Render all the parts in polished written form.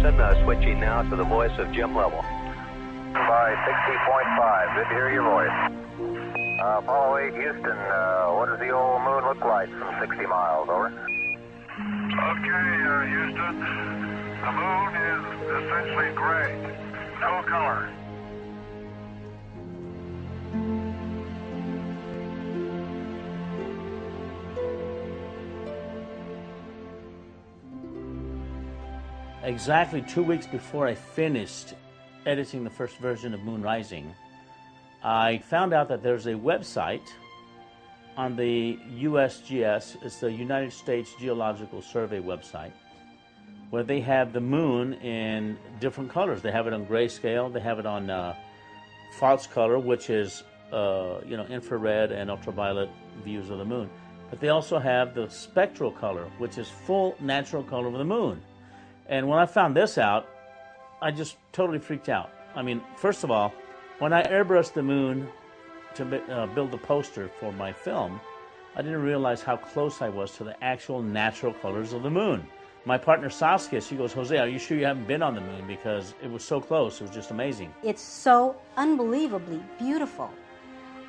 Houston, switching now to the voice of Jim Lovell. By 60.5, good to hear your voice. Apollo 8, Houston, what does the old moon look like from 60 miles, over? Okay, Houston, the moon is essentially gray, no color. Exactly 2 weeks before I finished editing the first version of Moon Rising, I found out that there's a website on the USGS, it's the United States Geological Survey website, where they have the moon in different colors. They have it on grayscale, they have it on false color, which is infrared and ultraviolet views of the moon. But they also have the spectral color, which is full natural color of the moon. And when I found this out, I just totally freaked out. I mean, first of all, when I airbrushed the moon to build the poster for my film, I didn't realize how close I was to the actual natural colors of the moon. My partner Saskia, she goes, Jose, are you sure you haven't been on the moon? Because it was so close, it was just amazing. It's so unbelievably beautiful.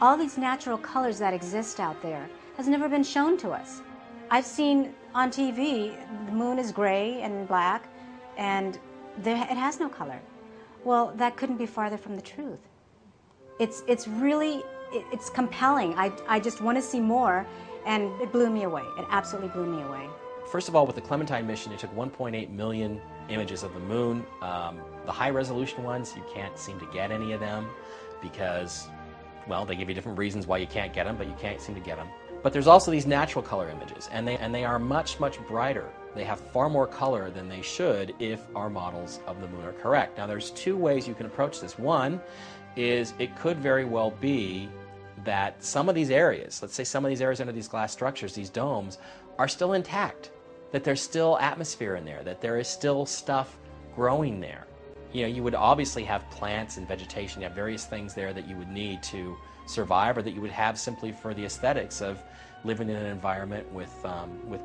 All these natural colors that exist out there has never been shown to us. I've seen on TV, the moon is gray and black, and it has no color. Well, that couldn't be farther from the truth. It's really compelling. I just want to see more, and it blew me away. It absolutely blew me away. First of all, with the Clementine mission, it took 1.8 million images of the moon. The high-resolution ones, you can't seem to get any of them because, well, they give you different reasons why you can't get them, but you can't seem to get them. But there's also these natural color images, and they are much, much brighter. They have far more color than they should if our models of the moon are correct. Now, there's two ways you can approach this. One is it could very well be that some of these areas, let's say some of these areas under these glass structures, these domes, are still intact, that there's still atmosphere in there, that there is still stuff growing there. You know, you would obviously have plants and vegetation, you have various things there that you would need to survive or that you would have simply for the aesthetics of living in an environment with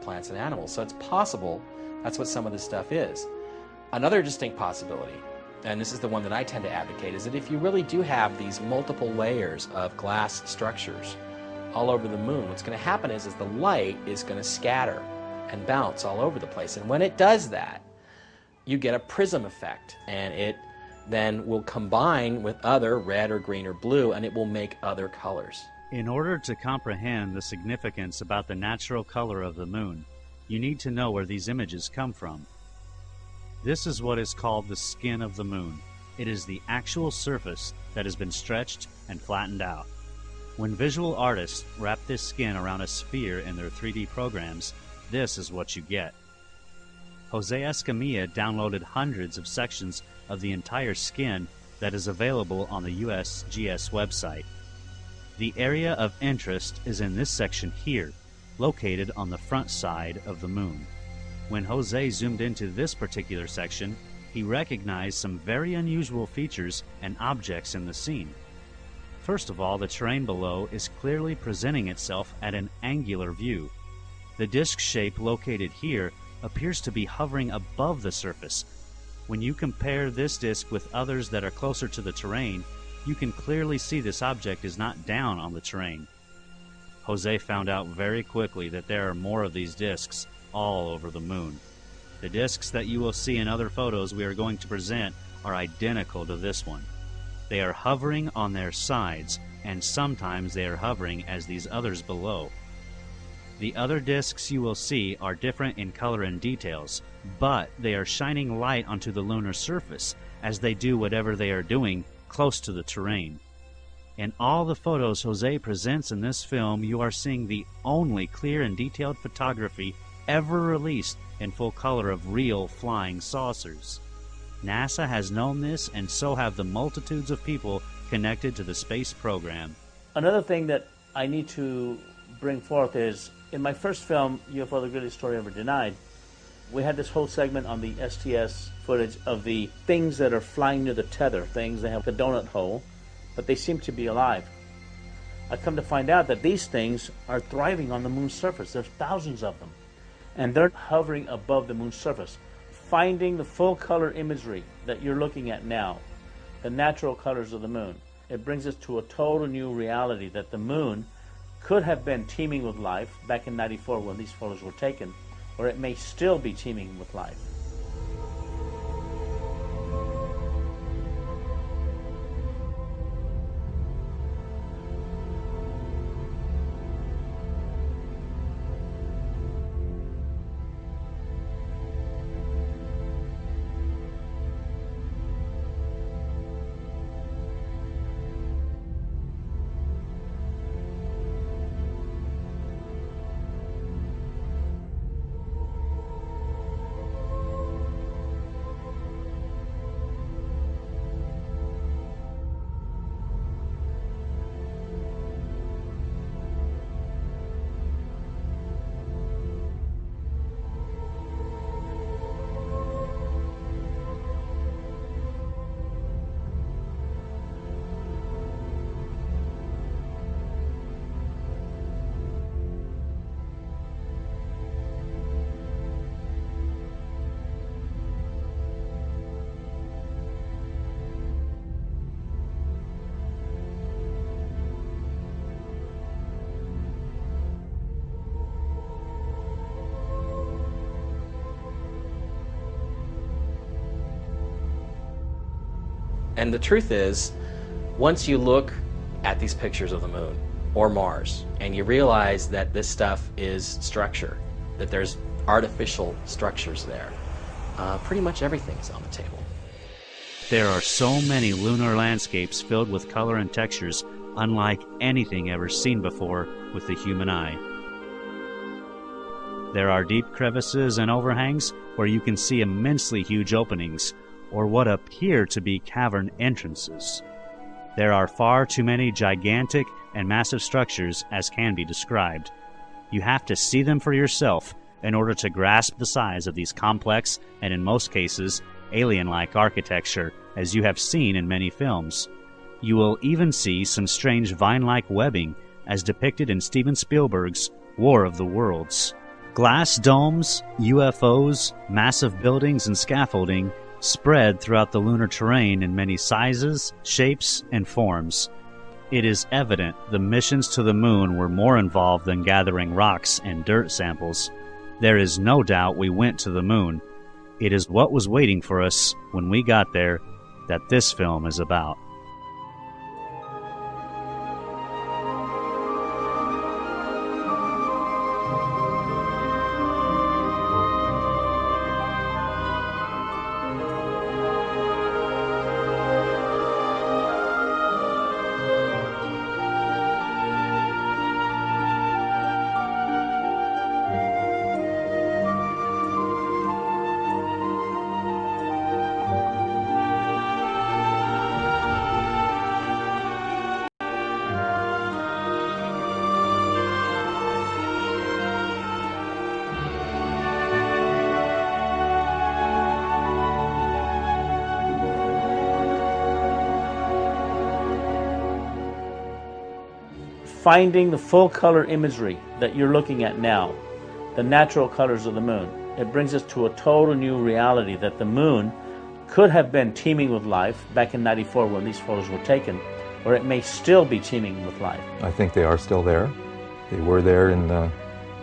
plants and animals. So it's possible that's what some of this stuff is. Another distinct possibility, and this is the one that I tend to advocate, is that if you really do have these multiple layers of glass structures all over the moon, what's going to happen is the light is going to scatter and bounce all over the place. And when it does that, you get a prism effect, and it then will combine with other red or green or blue, and it will make other colors. In order to comprehend the significance about the natural color of the moon, you need to know where these images come from. This is what is called the skin of the moon. It is the actual surface that has been stretched and flattened out. When visual artists wrap this skin around a sphere in their 3D programs, this is what you get. Jose Escamilla downloaded hundreds of sections of the entire skin that is available on the USGS website. The area of interest is in this section here, located on the front side of the moon. When Jose zoomed into this particular section, he recognized some very unusual features and objects in the scene. First of all, the terrain below is clearly presenting itself at an angular view. The disc shape located here appears to be hovering above the surface. When you compare this disc with others that are closer to the terrain, you can clearly see this object is not down on the terrain. Jose found out very quickly that there are more of these discs all over the moon. The discs that you will see in other photos we are going to present are identical to this one. They are hovering on their sides, and sometimes they are hovering as these others below. The other discs you will see are different in color and details, but they are shining light onto the lunar surface as they do whatever they are doing close to the terrain. In all the photos Jose presents in this film, you are seeing the only clear and detailed photography ever released in full color of real flying saucers. NASA has known this, and so have the multitudes of people connected to the space program. Another thing that I need to bring forth is, in my first film, UFO: The Greatest Story Ever Denied, we had this whole segment on the STS footage of the things that are flying near the tether, things that have the donut hole, but they seem to be alive. I come to find out that these things are thriving on the moon's surface. There's thousands of them, and they're hovering above the moon's surface, finding the full color imagery that you're looking at now, the natural colors of the moon. It brings us to a total new reality that the moon could have been teeming with life back in '94 when these photos were taken, or it may still be teeming with life. And the truth is, once you look at these pictures of the moon or Mars and you realize that this stuff is structure, that there's artificial structures there, pretty much everything is on the table. There are so many lunar landscapes filled with color and textures unlike anything ever seen before with the human eye. There are deep crevices and overhangs where you can see immensely huge openings, or what appear to be cavern entrances. There are far too many gigantic and massive structures as can be described. You have to see them for yourself in order to grasp the size of these complex and in most cases alien-like architecture as you have seen in many films. You will even see some strange vine-like webbing as depicted in Steven Spielberg's War of the Worlds. Glass domes, UFOs, massive buildings and scaffolding spread throughout the lunar terrain in many sizes, shapes, and forms. It is evident the missions to the moon were more involved than gathering rocks and dirt samples. There is no doubt we went to the moon. It is what was waiting for us when we got there that this film is about. Finding the full color imagery that you're looking at now, the natural colors of the moon. It brings us to a total new reality that the moon could have been teeming with life back in '94 when these photos were taken, or it may still be teeming with life. I think they are still there. They were there in the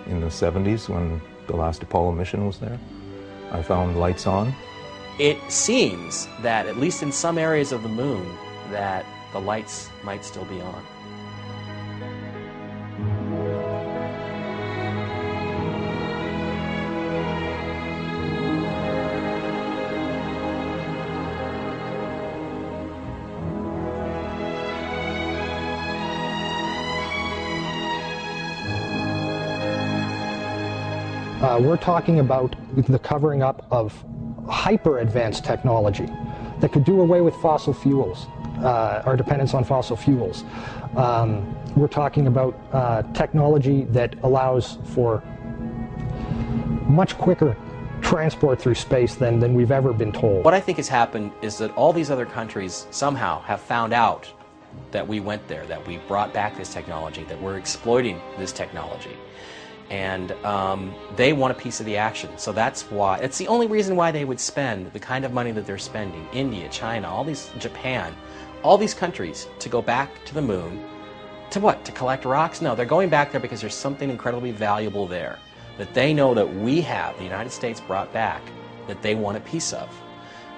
70s when the last Apollo mission was there. I found lights on. It seems that, at least in some areas of the moon, that the lights might still be on. We're talking about the covering up of hyper-advanced technology that could do away with fossil fuels, our dependence on fossil fuels. We're talking about technology that allows for much quicker transport through space than we've ever been told. What I think has happened is that all these other countries somehow have found out that we went there, that we brought back this technology, that we're exploiting this technology. And they want a piece of the action. So that's why, it's the only reason why they would spend the kind of money that they're spending. India, China, all these, Japan, all these countries to go back to the moon. To what? To collect rocks? No, they're going back there because there's something incredibly valuable there that they know that we have, the United States brought back, that they want a piece of.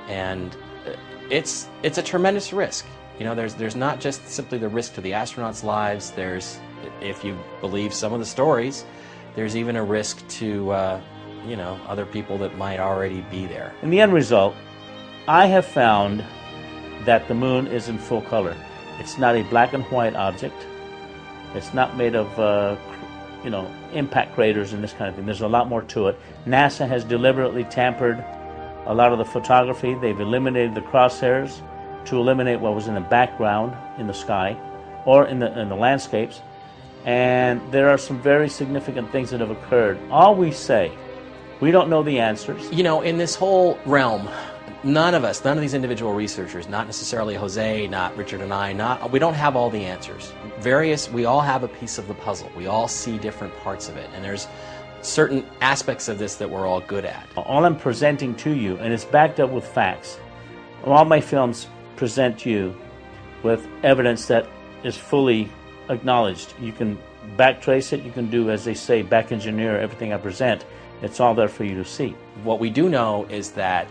And it's a tremendous risk. You know, there's not just simply the risk to the astronauts' lives. There's, if you believe some of the stories, there's even a risk to, you know, other people that might already be there. In the end result, I have found that the moon is in full color. It's not a black and white object. It's not made of, you know, impact craters and this kind of thing. There's a lot more to it. NASA has deliberately tampered a lot of the photography. They've eliminated the crosshairs to eliminate what was in the background in the sky or in the landscapes. And there are some very significant things that have occurred. All we say, we don't know the answers. You know, in this whole realm, none of these individual researchers, not necessarily Jose, not Richard and I, we don't have all the answers. We all have a piece of the puzzle. We all see different parts of it. And there's certain aspects of this that we're all good at. All I'm presenting to you, and it's backed up with facts, all my films present you with evidence that is fully acknowledged. You can backtrace it, you can do, as they say, back engineer everything I present. It's all there for you to see. What we do know is that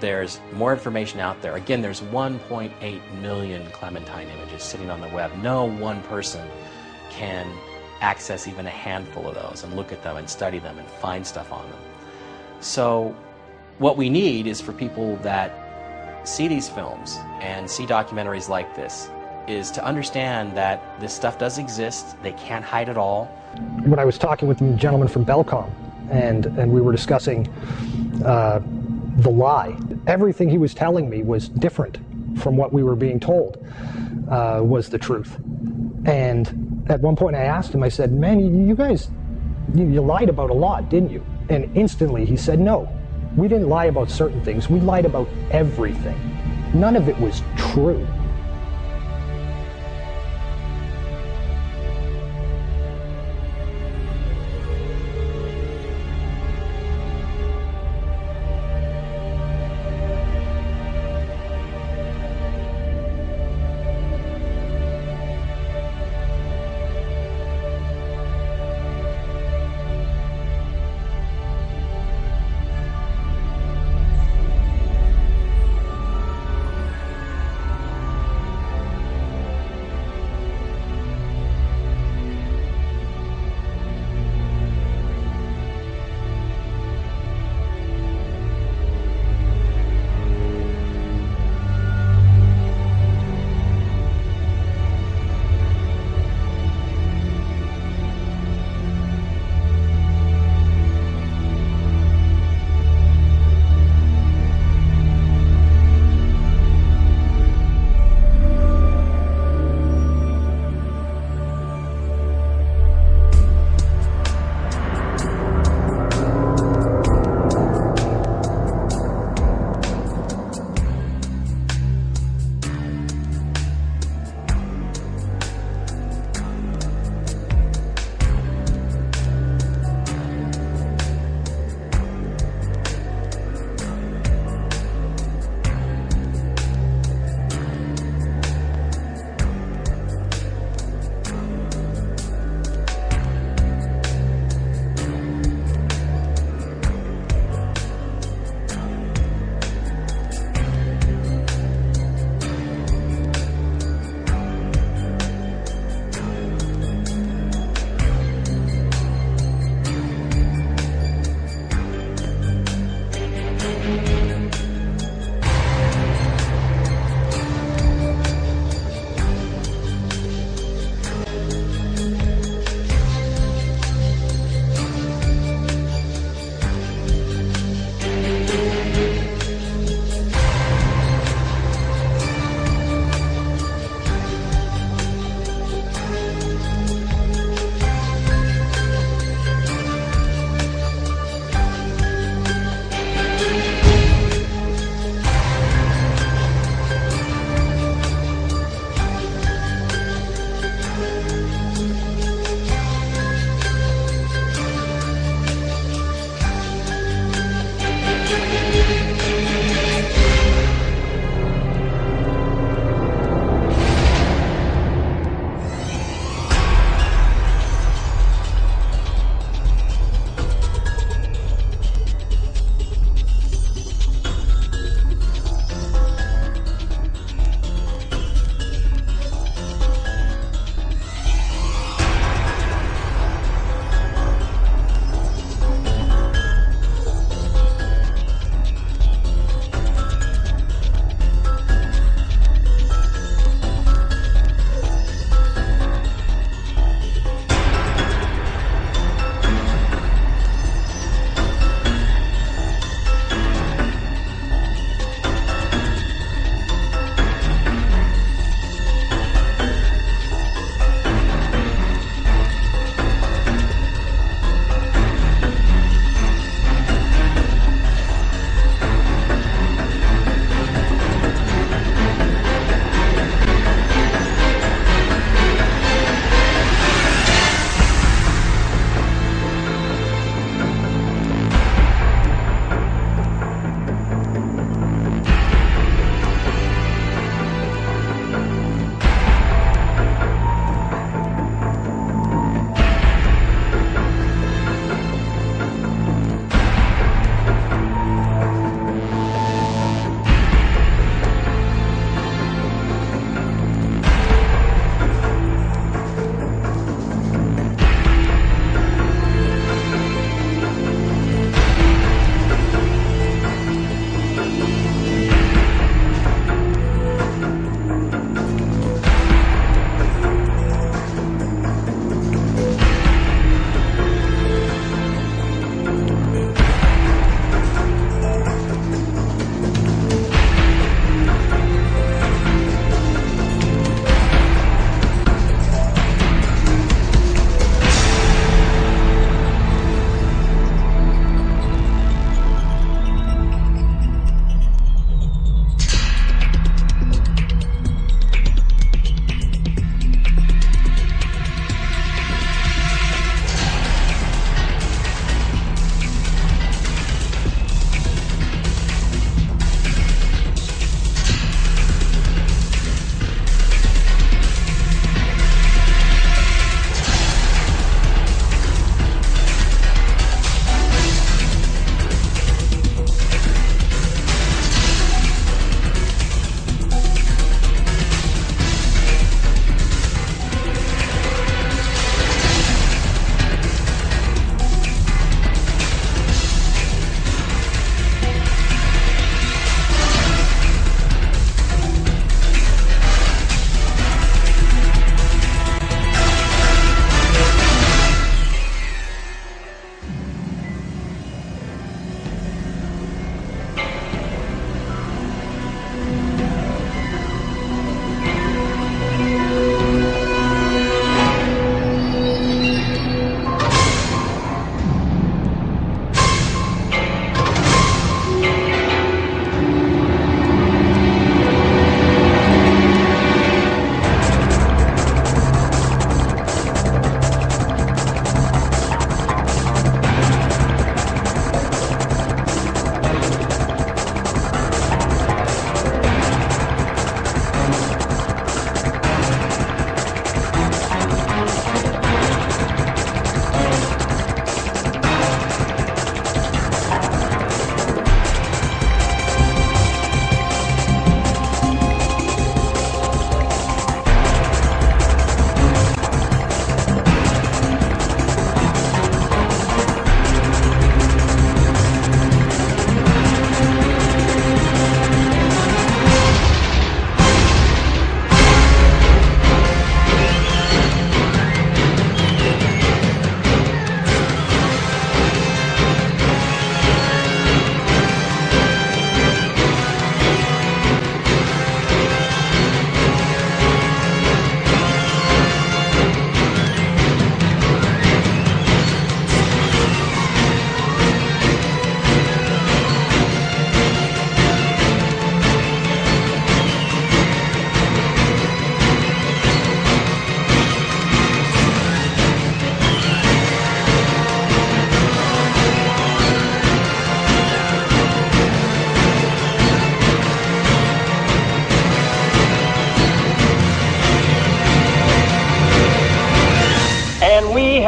there's more information out there. Again, there's 1.8 million Clementine images sitting on the web. No one person can access even a handful of those and look at them and study them and find stuff on them. So what we need is for people that see these films and see documentaries like this is to understand that this stuff does exist. They can't hide it all. When I was talking with the gentleman from Belcom and we were discussing the lie, everything he was telling me was different from what we were being told was the truth. And at one point I asked him, I said, man, you guys, you lied about a lot, didn't you? And instantly he said, no, we didn't lie about certain things. We lied about everything. None of it was true.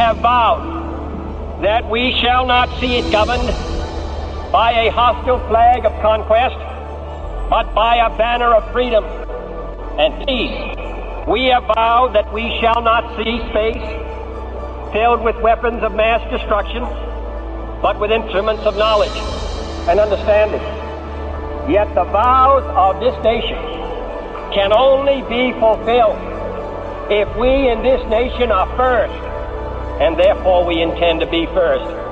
have vowed that we shall not see it governed by a hostile flag of conquest, but by a banner of freedom and peace. We have vowed that we shall not see space filled with weapons of mass destruction, but with instruments of knowledge and understanding. Yet the vows of this nation can only be fulfilled if we in this nation are first, and therefore we intend to be first.